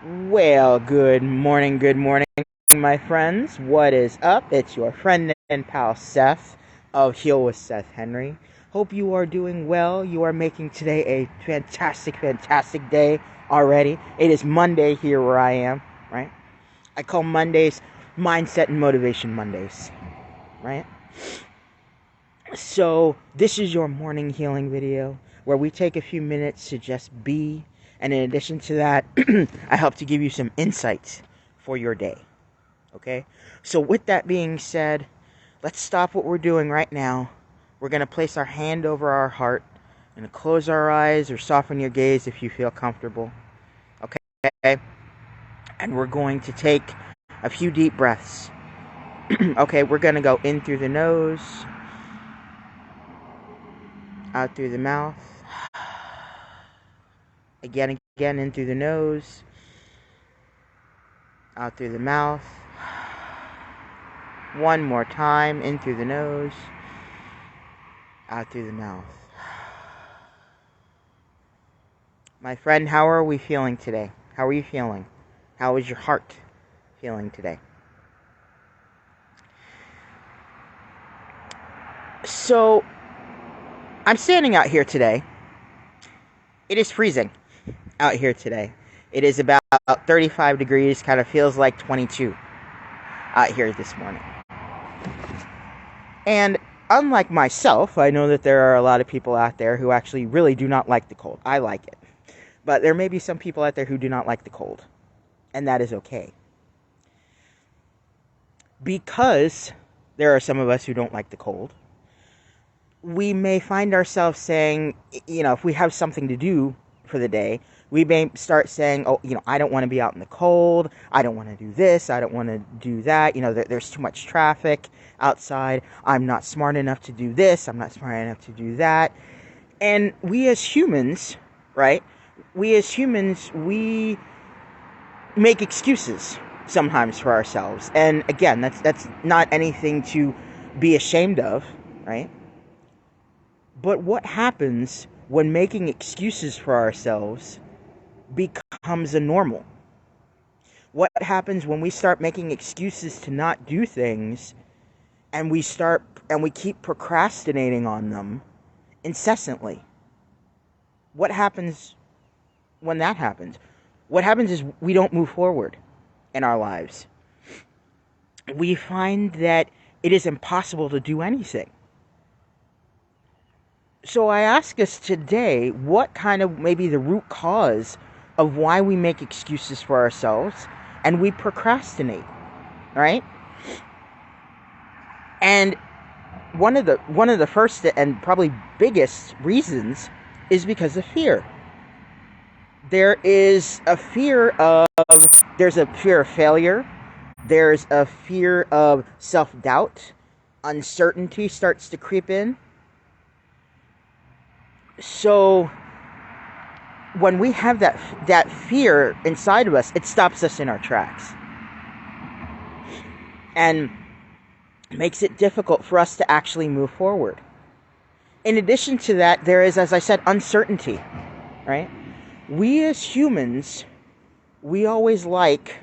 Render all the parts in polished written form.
Well, good morning, my friends. What is up? It's your friend and pal Seth of Heal with Seth Henry. Hope you are doing well. You are making today a fantastic day already. It is Monday here where I am, right? I call Mondays Mindset and Motivation Mondays, right? So, this is your morning healing video where we take a few minutes to just be. And in addition to that, I hope to give you some insights for your day. Okay? So, with that being said, let's stop what we're doing right now. We're going to place our hand over our heart and close our eyes or soften your gaze if you feel comfortable. Okay? And we're going to take a few deep breaths. Okay, we're going to go in through the nose, out through the mouth. Again, in through the nose, out through the mouth. One more time, in through the nose, out through the mouth. My friend, how are we feeling today? How are you feeling? How is your heart feeling today? So, I'm standing out here today. It is freezing out here today. It is about 35 degrees, kind of feels like 22 out here this morning. And unlike myself, I know that there are a lot of people out there who actually really do not like the cold. I like it. But there may be some people out there who do not like the cold. And that is okay. Because there are some of us who don't like the cold, we may find ourselves saying, if we have something to do for the day, we may start saying, I don't want to be out in the cold. I don't want to do this. I don't want to do that. There's too much traffic outside. I'm not smart enough to do this. I'm not smart enough to do that. And we as humans, right? We make excuses sometimes for ourselves. And again, that's not anything to be ashamed of, right? But what happens when making excuses for ourselves becomes a normal? What happens when we start making excuses to not do things and we keep procrastinating on them incessantly? What happens when that happens? What happens is we don't move forward in our lives. We find that it is impossible to do anything. So I ask us today, what kind of maybe the root cause of why we make excuses for ourselves and we procrastinate, right? And one of the first and probably biggest reasons is because of fear. There's a fear of failure. There's a fear of self-doubt. Uncertainty starts to creep in. So when we have that fear inside of us, it stops us in our tracks and makes it difficult for us to actually move forward. In addition to that, there is, as I said, uncertainty, right? We as humans, we always like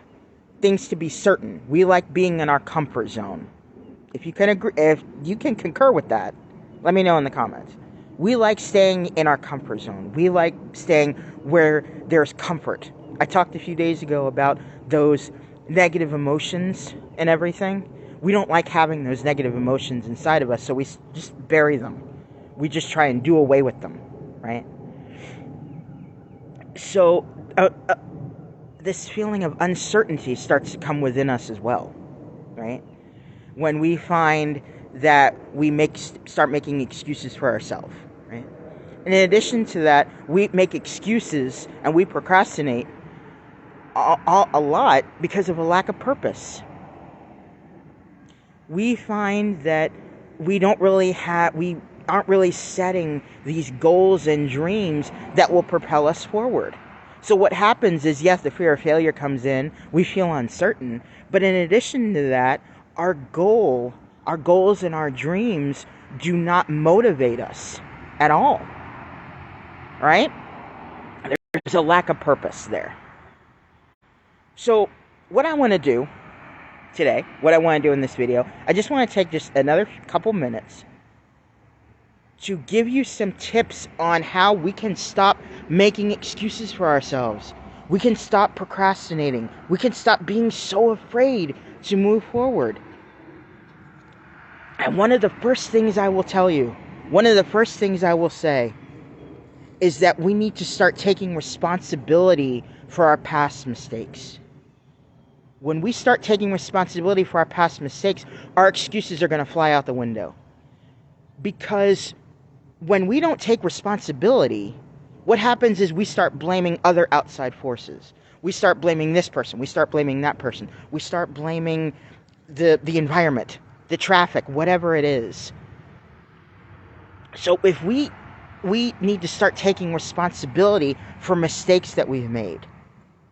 things to be certain. We like being in our comfort zone. If you can concur with that, let me know in the comments. We like staying in our comfort zone. We like staying where there's comfort. I talked a few days ago about those negative emotions and everything. We don't like having those negative emotions inside of us, so we just bury them. We just try and do away with them, right? So this feeling of uncertainty starts to come within us as well, right? When we find that we start making excuses for ourselves, right? And in addition to that, we make excuses and we procrastinate a lot because of a lack of purpose. We find that we aren't really setting these goals and dreams that will propel us forward. So what happens is, yes, the fear of failure comes in, we feel uncertain, but in addition to that, our goals and our dreams do not motivate us at all, right? There's a lack of purpose there. So, what I want to do today, what I want to do in this video, I just want to take just another couple minutes to give you some tips on how we can stop making excuses for ourselves. We can stop procrastinating. We can stop being so afraid to move forward. And one of the first things I will tell you, one of the first things I will say, is that we need to start taking responsibility for our past mistakes. When we start taking responsibility for our past mistakes, our excuses are going to fly out the window. Because when we don't take responsibility, what happens is we start blaming other outside forces. We start blaming this person. We start blaming that person. We start blaming the environment, the traffic, whatever it is. So if we need to start taking responsibility for mistakes that we've made.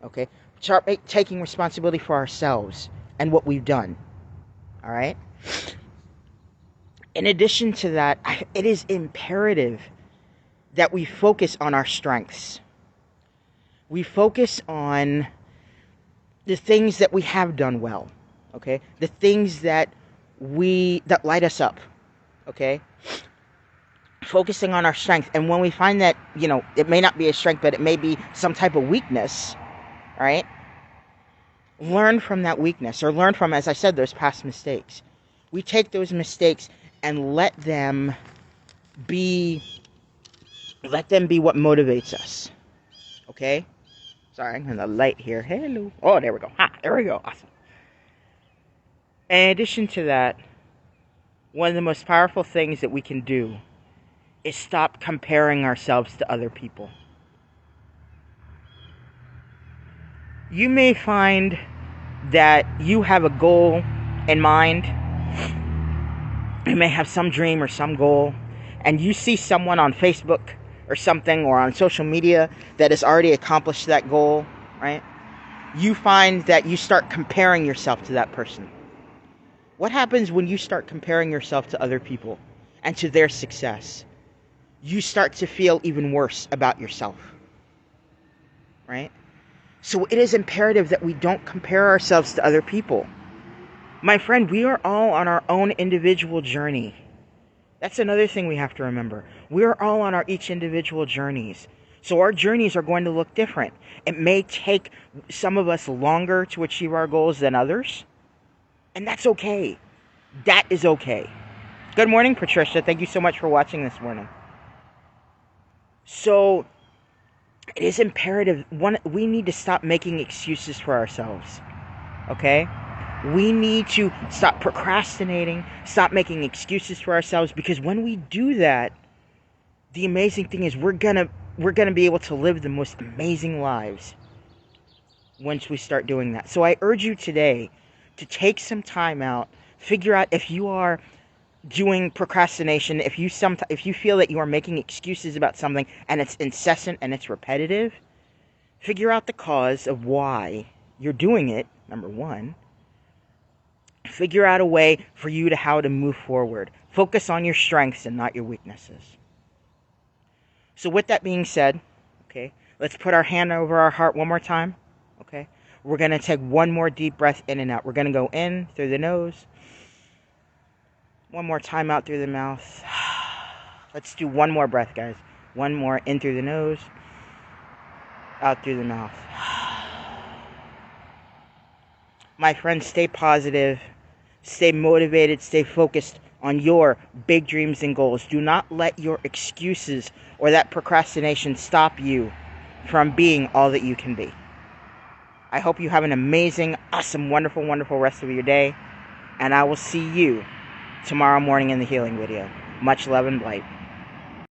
Okay? Start taking responsibility for ourselves and what we've done. All right? In addition to that, it is imperative that we focus on our strengths. We focus on the things that we have done well. Okay? The things that light us up. Okay? Focusing on our strength. And when we find that, it may not be a strength, but it may be some type of weakness, right? Learn from that weakness, or learn from, as I said, those past mistakes. We take those mistakes and let them be what motivates us. Okay? Sorry, I'm in the light here. Hello. Oh, there we go. There we go. Awesome. In addition to that, one of the most powerful things that we can do is stop comparing ourselves to other people. You may find that you have a goal in mind. You may have some dream or some goal, and you see someone on Facebook or something, or on social media, that has already accomplished that goal, right? You find that you start comparing yourself to that person. What happens when you start comparing yourself to other people and to their success? You start to feel even worse about yourself, right? So it is imperative that we don't compare ourselves to other people. My friend, we are all on our own individual journey. That's another thing we have to remember. We are all on our each individual journeys. So our journeys are going to look different. It may take some of us longer to achieve our goals than others. And that's okay. That is okay. Good morning, Patricia. Thank you so much for watching this morning. So, it is imperative. We need to stop making excuses for ourselves. Okay? We need to stop procrastinating, stop making excuses for ourselves, because when we do that, the amazing thing is we're gonna be able to live the most amazing lives once we start doing that. So I urge you today to take some time out, figure out if you are doing procrastination, if you feel that you are making excuses about something and it's incessant and it's repetitive, figure out the cause of why you're doing it, number one. Figure out a way for you to how to move forward. Focus on your strengths and not your weaknesses. So with that being said, okay, let's put our hand over our heart one more time, okay? We're going to take one more deep breath in and out. We're going to go in through the nose. One more time out through the mouth. Let's do one more breath, guys. One more in through the nose. Out through the mouth. My friends, stay positive. Stay motivated. Stay focused on your big dreams and goals. Do not let your excuses or that procrastination stop you from being all that you can be. I hope you have an amazing, awesome, wonderful, wonderful rest of your day. And I will see you tomorrow morning in the healing video. Much love and light.